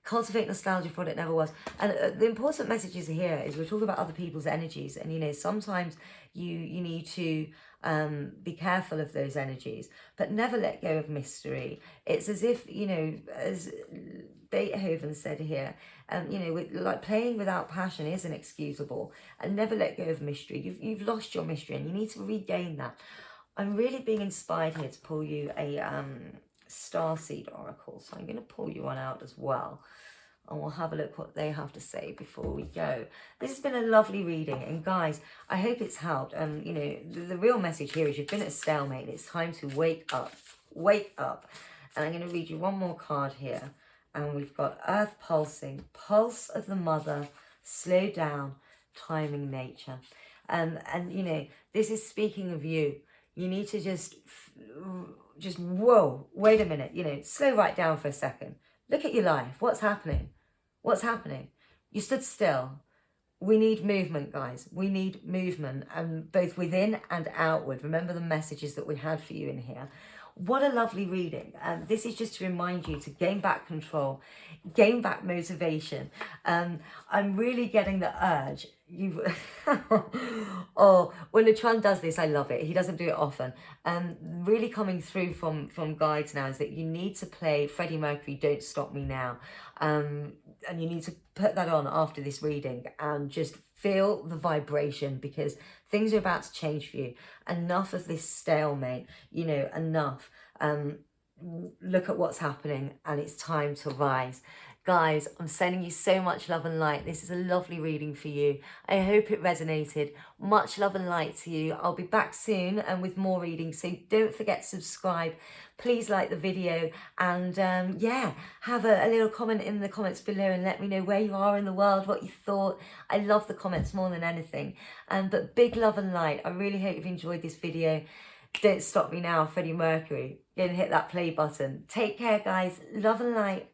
Cultivate nostalgia for what it never was. And the important messages here is we're talking about other people's energies. And, you know, sometimes you need to be careful of those energies, but never let go of mystery. It's as if, you know, as Beethoven said here, you know, like playing without passion is inexcusable, and never let go of mystery. You've lost your mystery and you need to regain that. I'm really being inspired here to pull you a Starseed Oracle. So I'm going to pull you one out as well. And we'll have a look what they have to say before we go. This has been a lovely reading. And guys, I hope it's helped. You know, the real message here is you've been at a stalemate. It's time to wake up. Wake up. And I'm going to read you one more card here. And we've got Earth Pulsing. Pulse of the Mother. Slow down. Timing nature. And you know, this is speaking of you. You need to just whoa, wait a minute, you know, slow right down for a second. Look at your life. What's happening? What's happening? You stood still. We need movement, guys. We need movement, and both within and outward. Remember the messages that we had for you in here. What a lovely reading. This is just to remind you to gain back control, gain back motivation. I'm really getting the urge. Oh, when Luchuan does this, I love it. He doesn't do it often. Really coming through from guides now is that you need to play Freddie Mercury, Don't Stop Me Now. And you need to put that on after this reading and just feel the vibration, because things are about to change for you. Enough of this stalemate, you know, enough. Look at what's happening and it's time to rise. Guys, I'm sending you so much love and light. This is a lovely reading for you. I hope it resonated. Much love and light to you. I'll be back soon and with more readings. So don't forget to subscribe. Please like the video and have a little comment in the comments below and let me know where you are in the world, what you thought. I love the comments more than anything. But big love and light. I really hope you've enjoyed this video. Don't Stop Me Now, Freddie Mercury. Go and hit that play button. Take care, guys. Love and light.